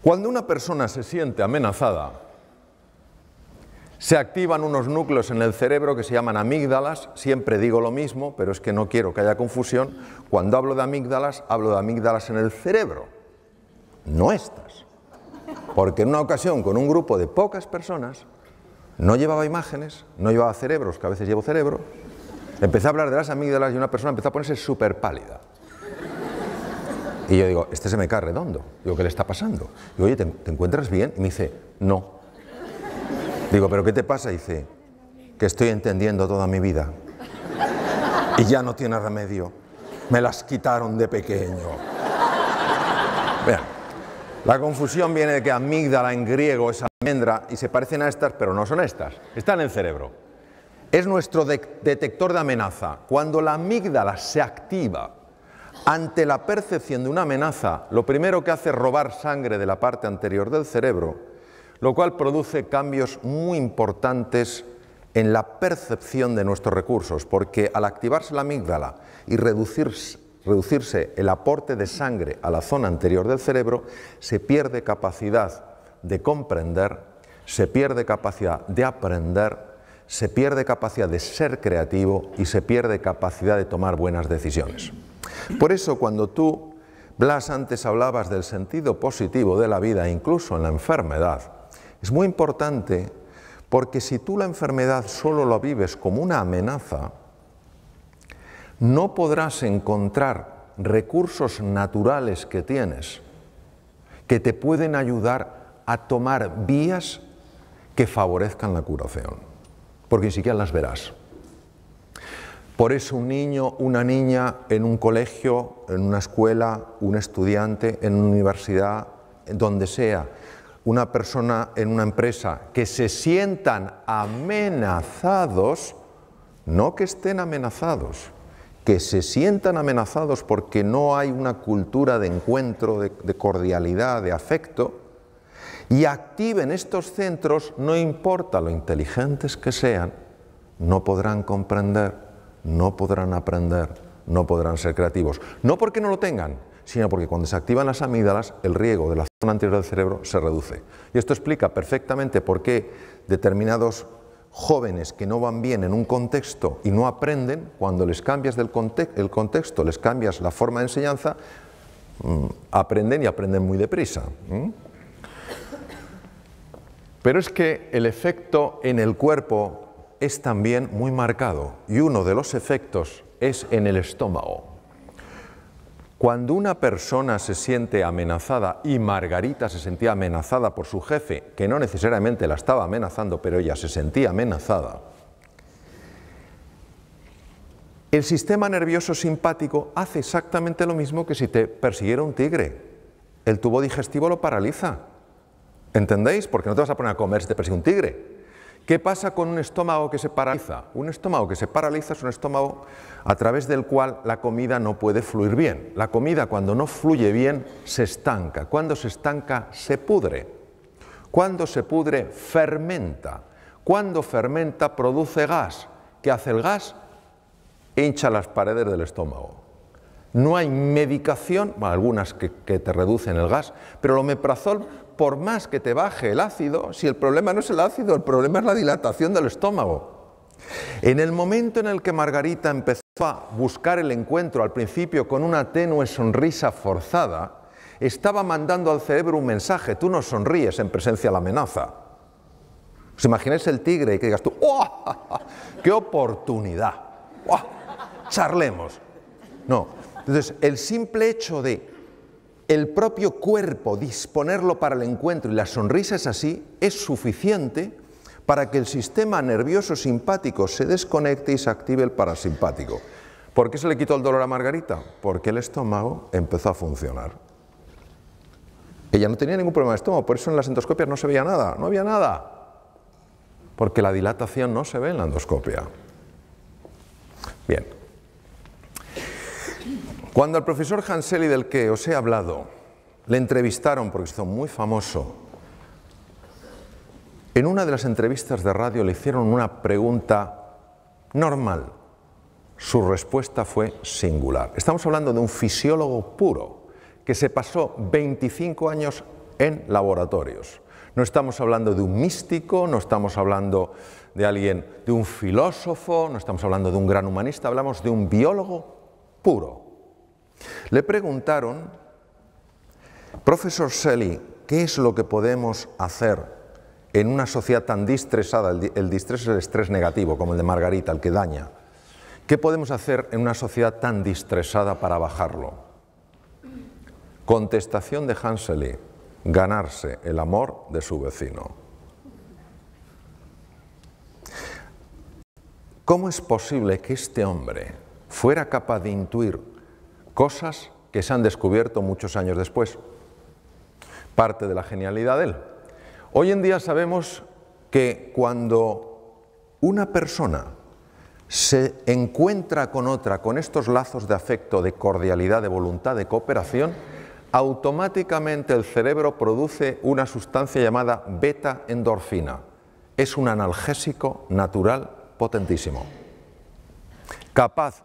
Cuando una persona se siente amenazada, se activan unos núcleos en el cerebro que se llaman amígdalas. Siempre digo lo mismo, pero es que no quiero que haya confusión. Cuando hablo de amígdalas en el cerebro, no estas. Porque en una ocasión, con un grupo de pocas personas, no llevaba imágenes, no llevaba cerebros, que a veces llevo cerebro, empecé a hablar de las amígdalas y una persona empezó a ponerse súper pálida. Y yo digo, este se me cae redondo. Digo, ¿qué le está pasando? Digo, oye, ¿te encuentras bien? Y me dice, no. Digo, ¿pero qué te pasa? Y dice, que estoy entendiendo toda mi vida. Y ya no tiene remedio. Me las quitaron de pequeño. Vean, la confusión viene de que amígdala en griego es almendra y se parecen a estas, pero no son estas. Están en el cerebro. Es nuestro detector de amenaza. Cuando la amígdala se activa ante la percepción de una amenaza, lo primero que hace es robar sangre de la parte anterior del cerebro, lo cual produce cambios muy importantes en la percepción de nuestros recursos, porque al activarse la amígdala y reducirse el aporte de sangre a la zona anterior del cerebro, se pierde capacidad de comprender, se pierde capacidad de aprender, se pierde capacidad de ser creativo y se pierde capacidad de tomar buenas decisiones. Por eso, cuando tú, Blas, antes hablabas del sentido positivo de la vida, incluso en la enfermedad, es muy importante, porque si tú la enfermedad solo la vives como una amenaza, no podrás encontrar recursos naturales que tienes que te pueden ayudar a tomar vías que favorezcan la curación, porque ni siquiera las verás. Por eso un niño, una niña en un colegio, en una escuela, un estudiante en una universidad, donde sea, una persona en una empresa, que se sientan amenazados, no que estén amenazados, que se sientan amenazados porque no hay una cultura de encuentro, de cordialidad, de afecto, y activen estos centros, no importa lo inteligentes que sean, no podrán comprender, no podrán aprender, no podrán ser creativos. No porque no lo tengan, sino porque cuando se activan las amígdalas, el riego de la zona anterior del cerebro se reduce. Y esto explica perfectamente por qué determinados jóvenes que no van bien en un contexto y no aprenden, cuando les cambias el contexto, les cambias la forma de enseñanza, aprenden y aprenden muy deprisa. Pero es que el efecto en el cuerpo es también muy marcado, y uno de los efectos es en el estómago. Cuando una persona se siente amenazada, y Margarita se sentía amenazada por su jefe, que no necesariamente la estaba amenazando, pero ella se sentía amenazada, el sistema nervioso simpático hace exactamente lo mismo que si te persiguiera un tigre. El tubo digestivo lo paraliza. ¿Entendéis? Porque no te vas a poner a comer si te persigue un tigre. ¿Qué pasa con un estómago que se paraliza? Un estómago que se paraliza es un estómago a través del cual la comida no puede fluir bien. La comida, cuando no fluye bien, se estanca. Cuando se estanca, se pudre. Cuando se pudre, fermenta. Cuando fermenta, produce gas. ¿Qué hace el gas? Hincha las paredes del estómago. No hay medicación, bueno, algunas que te reducen el gas, pero el omeprazol, por más que te baje el ácido, si el problema no es el ácido, el problema es la dilatación del estómago. En el momento en el que Margarita empezó a buscar el encuentro al principio con una tenue sonrisa forzada, estaba mandando al cerebro un mensaje: tú no sonríes en presencia de la amenaza. ¿Os imagináis el tigre y que digas tú, ¡oh, qué oportunidad! ¡Oh, charlemos! No. Entonces, el simple hecho de el propio cuerpo disponerlo para el encuentro, y la sonrisa es así, es suficiente para que el sistema nervioso simpático se desconecte y se active el parasimpático. ¿Por qué se le quitó el dolor a Margarita? Porque el estómago empezó a funcionar. Ella no tenía ningún problema de estómago, por eso en las endoscopias no se veía nada, no había nada. Porque la dilatación no se ve en la endoscopia. Bien. Cuando al profesor Hanseli, del que os he hablado, le entrevistaron, porque se hizo muy famoso, en una de las entrevistas de radio le hicieron una pregunta normal. Su respuesta fue singular. Estamos hablando de un fisiólogo puro, que se pasó 25 años en laboratorios. No estamos hablando de un místico, no estamos hablando de alguien, de un filósofo, no estamos hablando de un gran humanista, hablamos de un biólogo puro. Le preguntaron, profesor Shelley, ¿qué es lo que podemos hacer en una sociedad tan distresada? El distrés es el estrés negativo, como el de Margarita, el que daña. ¿Qué podemos hacer en una sociedad tan distresada para bajarlo? Contestación de Hans Shelley: ganarse el amor de su vecino. ¿Cómo es posible que este hombre fuera capaz de intuir cosas que se han descubierto muchos años después? Parte de la genialidad de él. Hoy en día sabemos que cuando una persona se encuentra con otra con estos lazos de afecto, de cordialidad, de voluntad, de cooperación, automáticamente el cerebro produce una sustancia llamada beta-endorfina. Es un analgésico natural potentísimo. Capaz.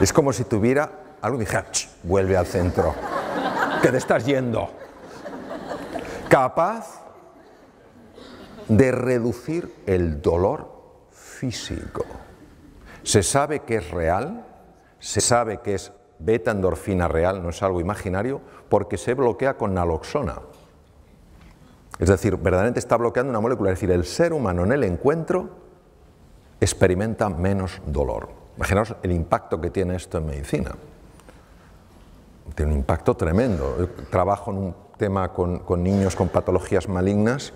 Es como si tuviera algo y dijera, vuelve al centro, que te estás yendo. Capaz de reducir el dolor físico. Se sabe que es real, se sabe que es beta-endorfina real, no es algo imaginario, porque se bloquea con naloxona. Es decir, verdaderamente está bloqueando una molécula, es decir, el ser humano en el encuentro experimenta menos dolor. Imaginaos el impacto que tiene esto en medicina. Tiene un impacto tremendo. Yo trabajo en un tema con niños con patologías malignas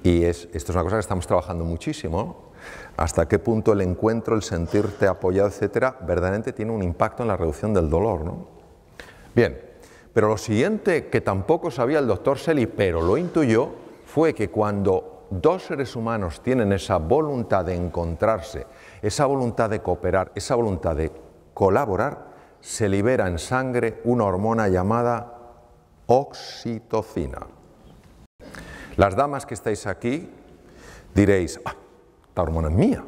y esto es una cosa que estamos trabajando muchísimo. Hasta qué punto el encuentro, el sentirte apoyado, etcétera, verdaderamente tiene un impacto en la reducción del dolor, ¿no? Bien, pero lo siguiente que tampoco sabía el doctor Shelley, pero lo intuyó, fue que cuando dos seres humanos tienen esa voluntad de encontrarse, esa voluntad de cooperar, esa voluntad de colaborar, se libera en sangre una hormona llamada oxitocina. Las damas que estáis aquí diréis, esta hormona es mía.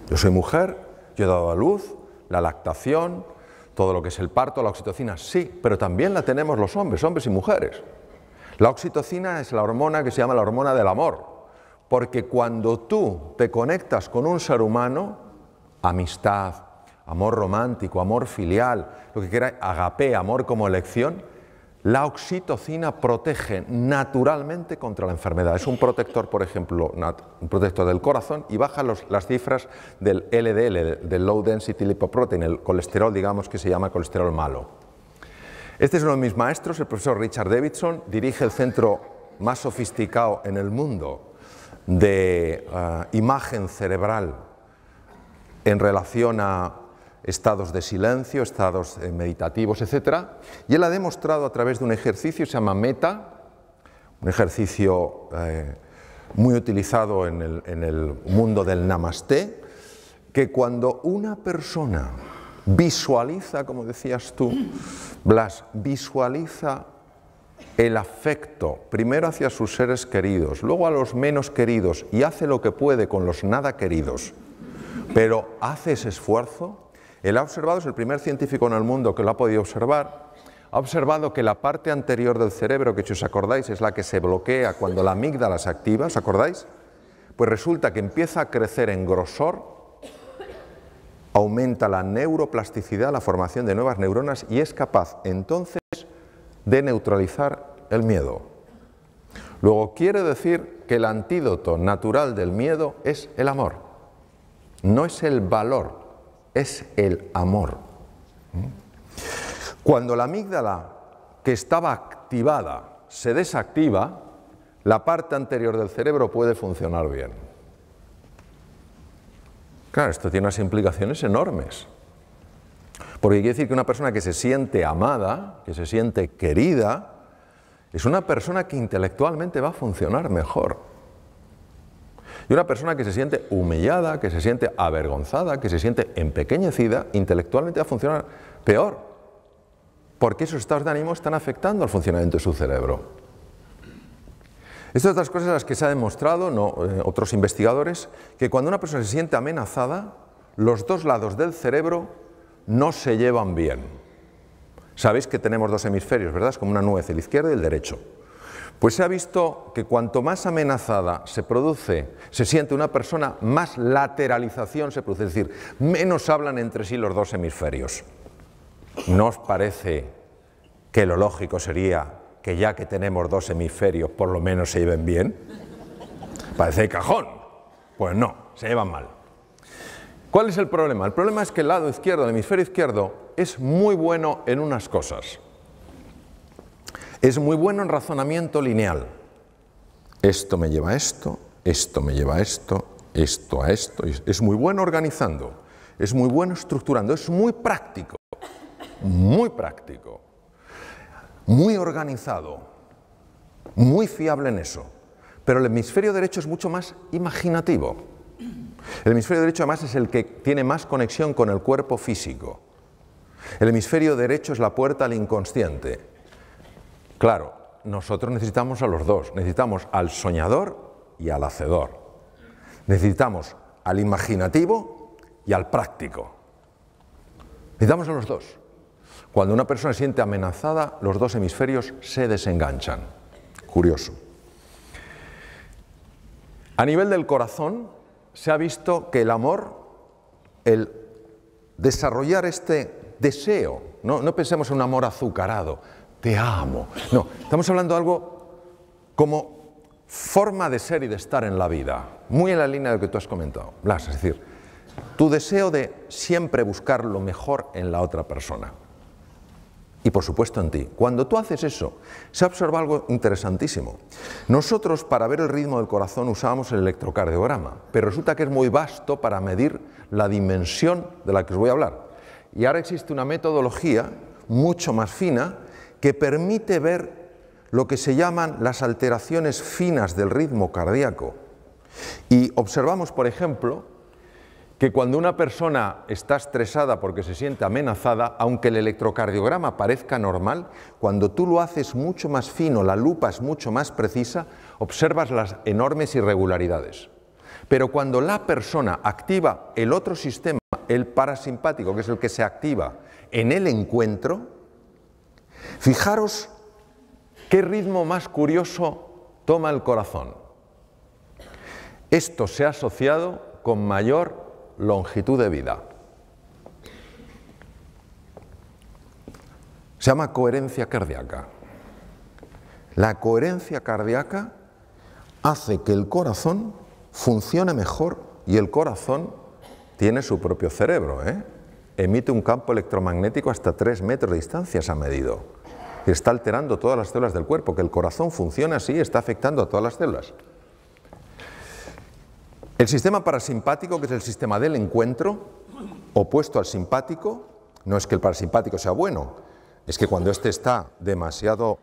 Yo soy mujer, yo he dado a luz, la lactación, todo lo que es el parto, la oxitocina, sí, pero también la tenemos los hombres, hombres y mujeres. La oxitocina es la hormona que se llama la hormona del amor, porque cuando tú te conectas con un ser humano, amistad, amor romántico, amor filial, lo que queráis, agape, amor como elección, la oxitocina protege naturalmente contra la enfermedad. Es un protector, por ejemplo, un protector del corazón y baja las cifras del LDL, del Low Density Lipoprotein, el colesterol, digamos, que se llama colesterol malo. Este es uno de mis maestros, el profesor Richard Davidson, dirige el centro más sofisticado en el mundo de imagen cerebral en relación a estados de silencio, estados meditativos, etc. Y él ha demostrado a través de un ejercicio que se llama META, un ejercicio muy utilizado en el mundo del Namaste, que cuando una persona visualiza, como decías tú, Blas, visualiza el afecto, primero hacia sus seres queridos, luego a los menos queridos, y hace lo que puede con los nada queridos, pero hace ese esfuerzo. Él ha observado, es el primer científico en el mundo que lo ha podido observar, ha observado que la parte anterior del cerebro, que si os acordáis es la que se bloquea cuando la amígdala se activa, ¿os acordáis? Pues resulta que empieza a crecer en grosor, aumenta la neuroplasticidad, la formación de nuevas neuronas y es capaz entonces de neutralizar el miedo. Luego quiere decir que el antídoto natural del miedo es el amor, no es el valor, es el amor. Cuando la amígdala que estaba activada se desactiva, la parte anterior del cerebro puede funcionar bien. Claro, esto tiene unas implicaciones enormes. Porque quiere decir que una persona que se siente amada, que se siente querida, es una persona que intelectualmente va a funcionar mejor. Y una persona que se siente humillada, que se siente avergonzada, que se siente empequeñecida, intelectualmente va a funcionar peor. Porque esos estados de ánimo están afectando al funcionamiento de su cerebro. Estas otras cosas a las que se ha demostrado, otros investigadores, que cuando una persona se siente amenazada, los dos lados del cerebro no se llevan bien. Sabéis que tenemos dos hemisferios, ¿verdad? Es como una nuez, el izquierdo y el derecho. Pues se ha visto que cuanto más amenazada se siente una persona, más lateralización se produce, es decir, menos hablan entre sí los dos hemisferios. ¿No os parece que lo lógico sería que ya que tenemos dos hemisferios, por lo menos se lleven bien? Parece de cajón. Pues no, se llevan mal. ¿Cuál es el problema? El problema es que el lado izquierdo, el hemisferio izquierdo, es muy bueno en unas cosas. Es muy bueno en razonamiento lineal. Esto me lleva a esto, esto me lleva a esto, esto a esto. Es muy bueno organizando, es muy bueno estructurando, es muy práctico, muy organizado, muy fiable en eso. Pero el hemisferio derecho es mucho más imaginativo. El hemisferio derecho además es el que tiene más conexión con el cuerpo físico. El hemisferio derecho es la puerta al inconsciente. Claro, nosotros necesitamos a los dos, necesitamos al soñador y al hacedor. Necesitamos al imaginativo y al práctico. Necesitamos a los dos. Cuando una persona se siente amenazada, los dos hemisferios se desenganchan. Curioso. A nivel del corazón, se ha visto que el amor, el desarrollar este deseo, no pensemos en un amor azucarado, te amo. No, estamos hablando de algo como forma de ser y de estar en la vida, muy en la línea de lo que tú has comentado, Blas, es decir, tu deseo de siempre buscar lo mejor en la otra persona y por supuesto en ti. Cuando tú haces eso, se observa algo interesantísimo. Nosotros para ver el ritmo del corazón usábamos el electrocardiograma, pero resulta que es muy vasto para medir la dimensión de la que os voy a hablar. Y ahora existe una metodología mucho más fina que permite ver lo que se llaman las alteraciones finas del ritmo cardíaco. Y observamos, por ejemplo, que cuando una persona está estresada porque se siente amenazada, aunque el electrocardiograma parezca normal, cuando tú lo haces mucho más fino, la lupa es mucho más precisa, observas las enormes irregularidades. Pero cuando la persona activa el otro sistema, el parasimpático, que es el que se activa en el encuentro, fijaros qué ritmo más curioso toma el corazón. Esto se ha asociado con mayor longitud de vida. Se llama coherencia cardíaca. La coherencia cardíaca hace que el corazón funcione mejor y el corazón tiene su propio cerebro, Emite un campo electromagnético hasta 3 metros de distancia, se ha medido. Y está alterando todas las células del cuerpo. Que el corazón funcione así está afectando a todas las células. El sistema parasimpático, que es el sistema del encuentro, opuesto al simpático, no es que el parasimpático sea bueno, es que cuando este está demasiado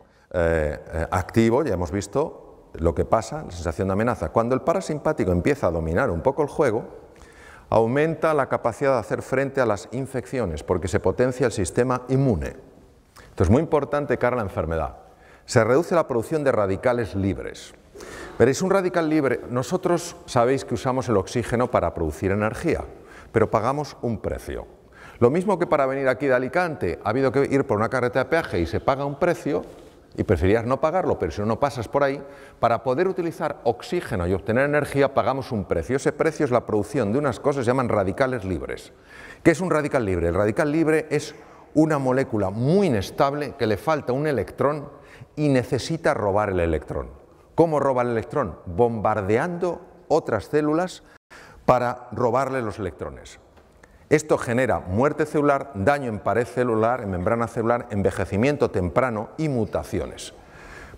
activo, ya hemos visto lo que pasa, la sensación de amenaza. Cuando el parasimpático empieza a dominar un poco el juego, aumenta la capacidad de hacer frente a las infecciones, porque se potencia el sistema inmune. Esto es muy importante cara a la enfermedad. Se reduce la producción de radicales libres. Veréis, un radical libre, nosotros sabéis que usamos el oxígeno para producir energía, pero pagamos un precio. Lo mismo que para venir aquí de Alicante ha habido que ir por una carretera de peaje y se paga un precio, y preferirías no pagarlo, pero si no pasas por ahí, para poder utilizar oxígeno y obtener energía pagamos un precio. Ese precio es la producción de unas cosas que se llaman radicales libres. ¿Qué es un radical libre? El radical libre es una molécula muy inestable que le falta un electrón y necesita robar el electrón. ¿Cómo roba el electrón? Bombardeando otras células para robarle los electrones. Esto genera muerte celular, daño en pared celular, en membrana celular, envejecimiento temprano y mutaciones.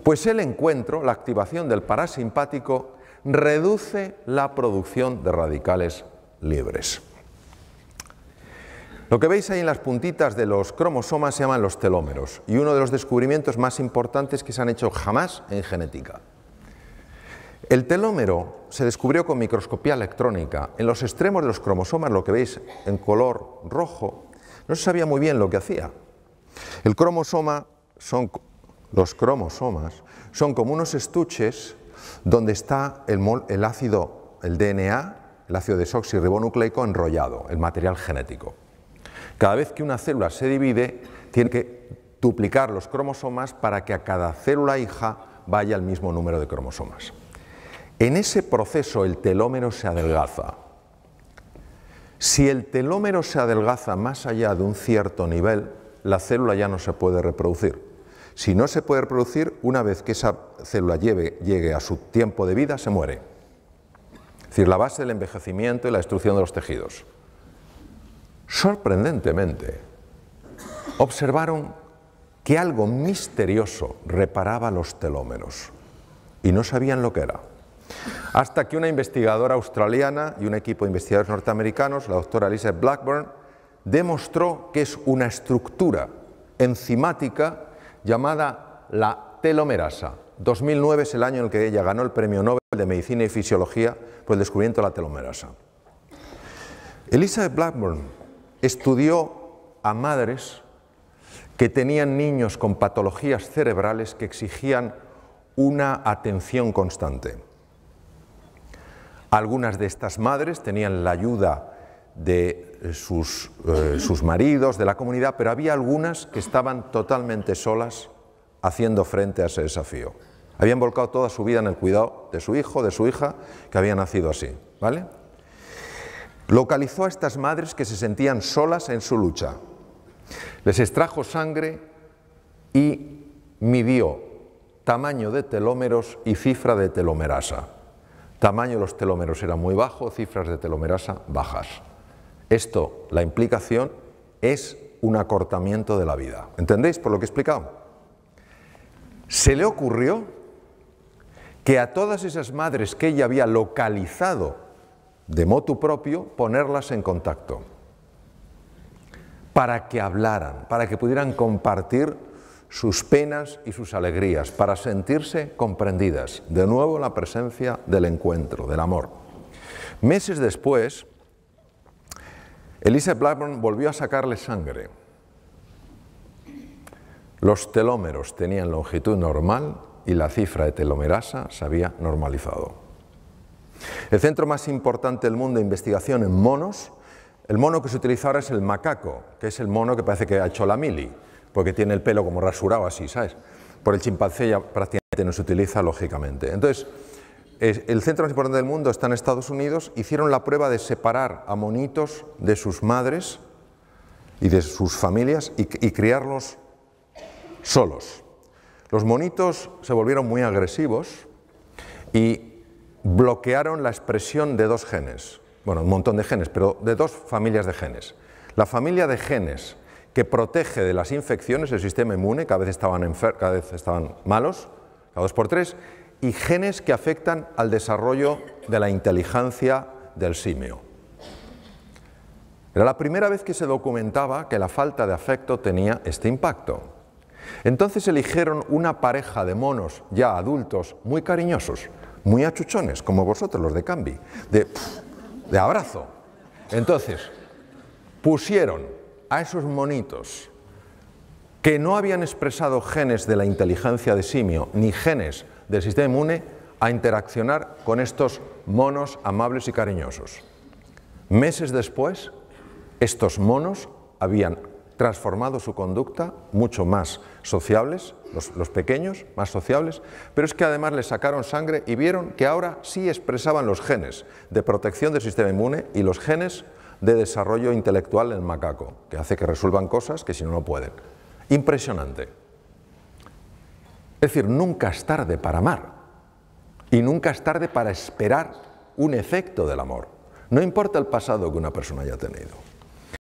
Pues el encuentro, la activación del parasimpático, reduce la producción de radicales libres. Lo que veis ahí en las puntitas de los cromosomas se llaman los telómeros, y uno de los descubrimientos más importantes que se han hecho jamás en genética. El telómero se descubrió con microscopía electrónica. En los extremos de los cromosomas, lo que veis en color rojo, no se sabía muy bien lo que hacía. Los cromosomas son como unos estuches donde está el ácido, el DNA, el ácido desoxirribonucleico enrollado, el material genético. Cada vez que una célula se divide, tiene que duplicar los cromosomas para que a cada célula hija vaya el mismo número de cromosomas. En ese proceso el telómero se adelgaza. Si el telómero se adelgaza más allá de un cierto nivel, la célula ya no se puede reproducir. Si no se puede reproducir, una vez que esa célula llegue a su tiempo de vida, se muere. Es decir, la base del envejecimiento y la destrucción de los tejidos. Sorprendentemente, observaron que algo misterioso reparaba los telómeros y no sabían lo que era. Hasta que una investigadora australiana y un equipo de investigadores norteamericanos, la doctora Elizabeth Blackburn, demostró que es una estructura enzimática llamada la telomerasa. 2009 es el año en el que ella ganó el Premio Nobel de Medicina y Fisiología por el descubrimiento de la telomerasa. Elizabeth Blackburn estudió a madres que tenían niños con patologías cerebrales que exigían una atención constante. Algunas de estas madres tenían la ayuda de sus maridos, de la comunidad, pero había algunas que estaban totalmente solas haciendo frente a ese desafío. Habían volcado toda su vida en el cuidado de su hijo, de su hija, que había nacido así, ¿vale? Localizó a estas madres que se sentían solas en su lucha. Les extrajo sangre y midió tamaño de telómeros y cifra de telomerasa. Tamaño de los telómeros era muy bajo, cifras de telomerasa bajas. Esto, la implicación, es un acortamiento de la vida. ¿Entendéis por lo que he explicado? Se le ocurrió que a todas esas madres que ella había localizado de motu propio, ponerlas en contacto para que hablaran, para que pudieran compartir sus penas y sus alegrías, para sentirse comprendidas. De nuevo la presencia del encuentro, del amor. Meses después, Elizabeth Blackburn volvió a sacarle sangre. Los telómeros tenían longitud normal y la cifra de telomerasa se había normalizado. El centro más importante del mundo de investigación en monos, el mono que se utiliza ahora es el macaco, que es el mono que parece que ha hecho la mili, porque tiene el pelo como rasurado así, ¿sabes? Por el chimpancé ya prácticamente no se utiliza, lógicamente. Entonces, el centro más importante del mundo está en Estados Unidos. Hicieron la prueba de separar a monitos de sus madres y de sus familias y criarlos solos. Los monitos se volvieron muy agresivos y bloquearon la expresión de dos genes, bueno, un montón de genes, pero de dos familias de genes. La familia de genes que protege de las infecciones, el sistema inmune, cada vez estaban malos, cada 2 por 3, y genes que afectan al desarrollo de la inteligencia del simio. Era la primera vez que se documentaba que la falta de afecto tenía este impacto. Entonces eligieron una pareja de monos ya adultos muy cariñosos, muy achuchones, como vosotros, los de Cambi, de abrazo. Entonces, pusieron a esos monitos que no habían expresado genes de la inteligencia de simio ni genes del sistema inmune a interaccionar con estos monos amables y cariñosos. Meses después, estos monos habían transformado su conducta, mucho más sociables, los pequeños, más sociables, pero es que además les sacaron sangre y vieron que ahora sí expresaban los genes de protección del sistema inmune y los genes de desarrollo intelectual en el macaco, que hace que resuelvan cosas que si no, no pueden. Impresionante. Es decir, nunca es tarde para amar y nunca es tarde para esperar un efecto del amor. No importa el pasado que una persona haya tenido.